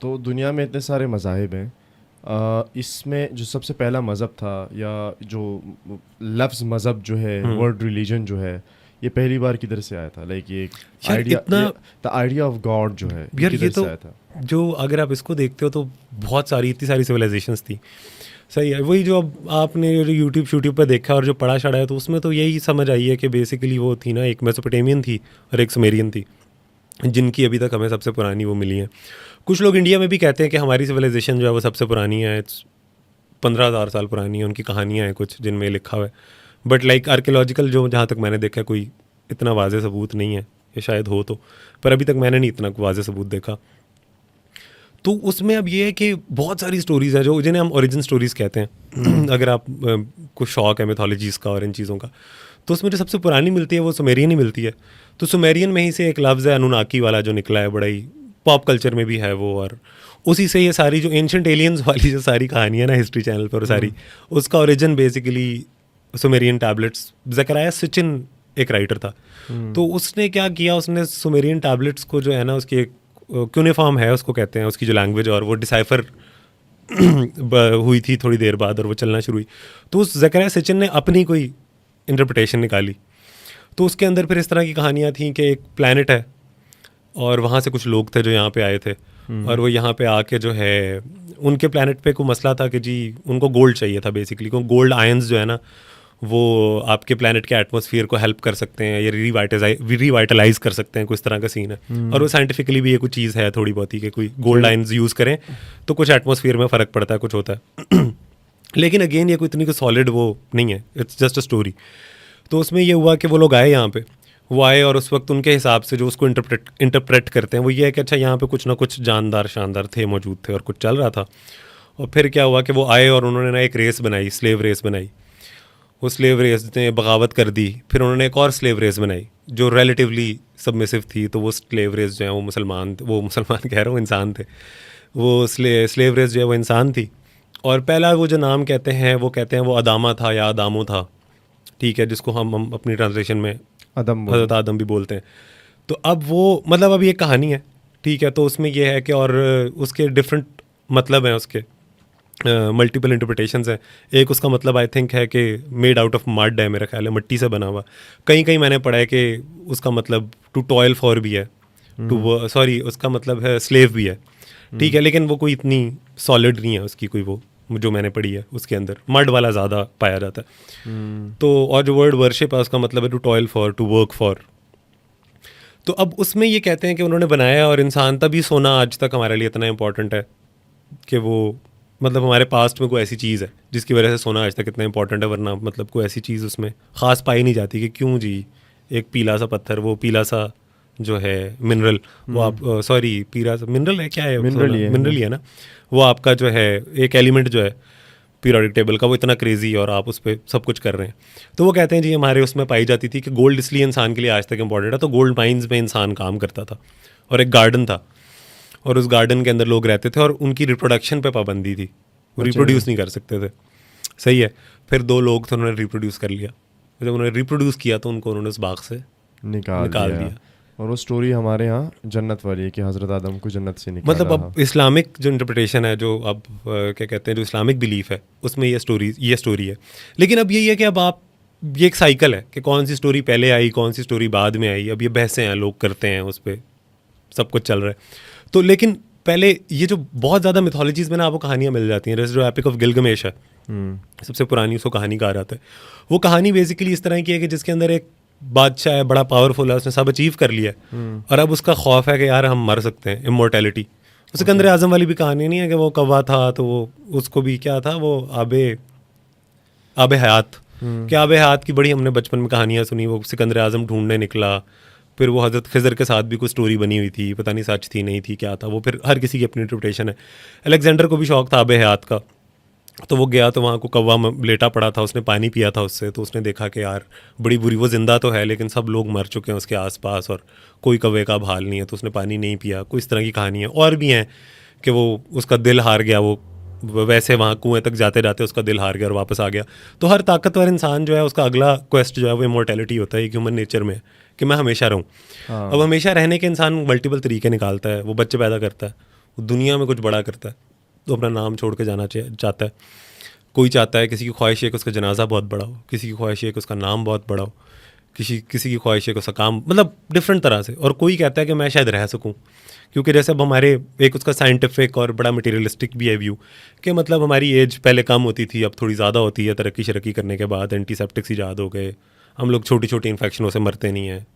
तो दुनिया में इतने सारे मज़ाहिब हैं। इसमें जो सबसे पहला मज़हब था या जो लफ्ज़ मज़हब जो है हम्म। वर्ड रिलीजन जो है ये पहली बार किधर से आया था? लाइक ये यार आइडिया इतना ये द आइडिया ऑफ गॉड जो है ये यार ये किधर तो से आया था? जो अगर आप इसको देखते हो तो बहुत सारी इतनी सारी सिविलाइजेशंस थी। सही है, वही जो अब आपने जो यूट्यूब शूट्यूब पर देखा और जो पढ़ा शढ़ा है तो उसमें तो यही समझ आई है कि बेसिकली वो थी ना, एक मेसोपोटामियन थी और एक सुमेरियन थी, जिनकी अभी तक हमें सबसे पुरानी वो मिली है। कुछ लोग इंडिया में भी कहते हैं कि हमारी सिविलाइजेशन जो है वो सबसे पुरानी है, 15,000 साल पुरानी है, उनकी कहानियाँ हैं कुछ जिनमें लिखा हुआ है। बट लाइक आर्कियोलॉजिकल जो जहाँ तक मैंने देखा कोई इतना वाज़ेह सबूत नहीं है, ये शायद हो तो, पर अभी तक मैंने नहीं इतना वाज़ेह सबूत देखा। तो उसमें अब ये है कि बहुत सारी स्टोरीज़ हैं जो जिन्हें हम ओरिजिन स्टोरीज़ कहते हैं। अगर आप को शौक है मिथोलॉजीज़ का और इन चीज़ों का, तो उसमें जो सबसे पुरानी मिलती है वो सुमेरियन ही मिलती है। तो सुमेरियन में ही से एक लफ्ज़ है अनुनाकी वाला जो निकला है, बड़ा ही पॉप कल्चर में भी है वो, और उसी से ये सारी जो एंशिएंट एलियंस वाली जो सारी कहानियाँ ना हिस्ट्री चैनल पर सारी, उसका origin basically Sumerian tablets. Zecharia Sitchin एक राइटर था, तो उसने क्या किया, उसने सुमेरियन टैबलेट्स को जो है ना, उसकी एक क्यूनिफॉर्म है उसको कहते हैं, उसकी जो लैंग्वेज, और वो डिसाइफर हुई थी थोड़ी देर बाद और वो चलना शुरू हुई। तो उस ज़करिया सिचिन ने अपनी कोई इंटरप्रिटेशन निकाली। तो उसके अंदर फिर इस तरह की कहानियाँ थीं कि एक प्लैनेट है और वहाँ से कुछ लोग थे जो यहाँ पे आए थे, और वो यहाँ पे आके जो है उनके प्लैनेट पे कोई मसला था कि जी उनको गोल्ड चाहिए था बेसिकली, क्योंकि गोल्ड आयंस जो है ना वो आपके प्लैनेट के एटमॉस्फेयर को हेल्प कर सकते हैं या रिवाइटलाइज कर सकते हैं, कुछ तरह का सीन है। और वो साइंटिफिकली भी ये कुछ चीज़ है थोड़ी बहुत ही कि कोई गोल्ड आयंस यूज़ करें तो कुछ एटमॉस्फेयर में फ़र्क पड़ता है, कुछ होता है। लेकिन अगेन ये कोई इतनी कोई सॉलिड वो नहीं है, इट्स जस्ट अ स्टोरी। तो उसमें ये हुआ कि वो लोग आए यहाँ पे, वो आए और उस वक्त उनके हिसाब से जो उसको इंटरप्रेट करते हैं वो ये है कि अच्छा यहाँ पे कुछ ना कुछ जानदार शानदार थे, मौजूद थे और कुछ चल रहा था। और फिर क्या हुआ कि वो आए और उन्होंने ना एक रेस बनाई, स्लेव रेस बनाई। वो स्लेव रेस ने बगावत कर दी, फिर उन्होंने एक और स्लेव रेस बनाई जो रिलेटिवली सबमिसिव थी। तो वो स्लेव रेस जो है वो मुसलमान कह रहा हूँ, इंसान थे। वो स्लेव रेस जो है वो इंसान थी। और पहला वो जो नाम कहते हैं वो कहते हैं वो अदामा था या अदामो था, ठीक है, जिसको हम अपनी ट्रांसलेशन में आदम हज़रत बोलते हैं। आदम भी बोलते हैं। तो अब वो मतलब अब ये कहानी है, ठीक है। तो उसमें ये है कि और उसके डिफरेंट मतलब हैं, उसके मल्टीपल इंटरप्रिटेशंस हैं। एक उसका मतलब आई थिंक है कि मेड आउट ऑफ मड है, मेरा ख्याल है मिट्टी से बना हुआ। कहीं कहीं मैंने पढ़ा है कि उसका मतलब टू टॉयल फॉर भी है, टू सॉरी उसका मतलब है स्लेव भी है, ठीक है। लेकिन वो कोई इतनी सॉलिड नहीं है उसकी कोई, वो जो मैंने पढ़ी है उसके अंदर मड वाला ज़्यादा पाया जाता है। तो और जो वर्ड वर्शिप है उसका मतलब है to toil for, to work for. तो अब उसमें ये कहते हैं कि उन्होंने बनाया, और इंसान तभी सोना आज तक हमारे लिए इतना इंपॉर्टेंट है कि वो मतलब हमारे पास्ट में कोई ऐसी चीज़ है जिसकी वजह से सोना आज तक इतना इंपॉर्टेंट है, वरना मतलब कोई ऐसी चीज़ उसमें ख़ास पाई नहीं जाती कि क्यों जी एक पीला सा पत्थर, वो पीला सा जो है मिनरल, वो आप सॉरी पीला सा मिनरल है, क्या है मिनरल सोना, ही है मिनरल ही है ना, वो आपका जो है एक एलिमेंट जो है पीरियोडिक टेबल का, वो इतना क्रेजी और आप उस पर सब कुछ कर रहे हैं। तो वो कहते हैं जी हमारे उसमें पाई जाती थी कि गोल्ड इसलिए इंसान के लिए आज तक इंपॉर्टेंट है। तो गोल्ड माइंस में इंसान काम करता था और एक गार्डन था, और उस गार्डन के अंदर लोग रहते थे और उनकी रिप्रोडक्शन पे पाबंदी थी, वो अच्छा। रिप्रोड्यूस नहीं कर सकते थे। सही है। फिर दो लोग थे, उन्होंने रिप्रोड्यूस कर लिया। जब उन्होंने रिप्रोड्यूस किया तो उनको उन्होंने उस बाग से निकाल निकाल दिया। दिया। और वो स्टोरी हमारे यहाँ जन्नत वाली है कि हज़रत आदम को जन्नत से निकाला। मतलब अब इस्लामिक जो इंटरप्रिटेशन है, जो अब क्या कहते हैं, जो इस्लामिक बिलीफ है उसमें ये स्टोरी है। लेकिन अब यही है कि अब आप, ये एक साइकिल है कि कौन सी स्टोरी पहले आई, कौन सी स्टोरी बाद में आई। अब ये बहसें हैं, लोग करते हैं, उस पर सब कुछ चल रहा है। तो लेकिन पहले ये जो बहुत ज़्यादा मिथोलॉजीज़ में ना आपको कहानियाँ मिल जाती हैं, जैसे जो एपिक ऑफ गिलगमेश है, सबसे पुरानी उसको कहानी कहा जाता है। वो कहानी बेसिकली इस तरह की है कि जिसके अंदर एक बादशाह है, बड़ा पावरफुल है, उसने सब अचीव कर लिया है, और अब उसका खौफ है कि यार हम मर सकते हैं, इमोर्टैलिटी। सिकंदर आजम वाली भी कहानी नहीं है कि वो कौवा था तो वो उसको भी क्या था, वो आबे हयात, कि आबे हयात की बड़ी हमने बचपन में कहानियाँ सुनी। वो सिकंदर आजम ढूंढने निकला, फिर वो हज़रत खिज़र के साथ भी कोई स्टोरी बनी हुई थी, पता नहीं सच थी नहीं थी क्या था वो, फिर हर किसी की अपनी इंटरप्रिटेशन है। अलेक्जेंडर को भी शौक था आबे हयात का, तो वो गया तो वहाँ को कौवा लेटा पड़ा था, उसने पानी पिया था उससे, तो उसने देखा कि यार बड़ी बुरी, वो ज़िंदा तो है लेकिन सब लोग मर चुके हैं उसके आसपास और कोई कौवे का भाल नहीं है, तो उसने पानी नहीं पिया। कोई इस तरह की कहानी है। और भी हैं कि वो उसका दिल हार गया, वो वैसे वहाँ कुएं तक जाते जाते उसका दिल हार गया और वापस आ गया। तो हर ताकतवर इंसान जो है उसका अगला क्वेस्ट जो है वो इमोर्टैलिटी होता है, एक ह्यूमन नेचर में है कि मैं हमेशा रहूँ। अब हमेशा रहने के इंसान मल्टीपल तरीके निकालता है, वो बच्चे पैदा करता है, वो दुनिया में कुछ बड़ा करता है तो अपना नाम छोड़ के जाना चाहता है। कोई चाहता है, किसी की ख्वाहिश है कि उसका जनाजा बहुत बड़ा हो, किसी की ख्वाहिश है कि उसका नाम बहुत बड़ा हो, किसी किसी की ख्वाहिश है कि उसका काम, मतलब डिफरेंट तरह से। और कोई कहता है कि मैं शायद रह सकूं, क्योंकि जैसे अब हमारे एक उसका साइंटिफिक और बड़ा मटेरियलिस्टिक भी है व्यू कि मतलब हमारी एज पहले कम होती थी, अब थोड़ी ज़्यादा होती है तरक्की शरक्की करने के बाद, एंटीसेप्टिक्स ईजाद हो गए, हम लोग छोटी छोटी इन्फेक्शनों से मरते नहीं हैं,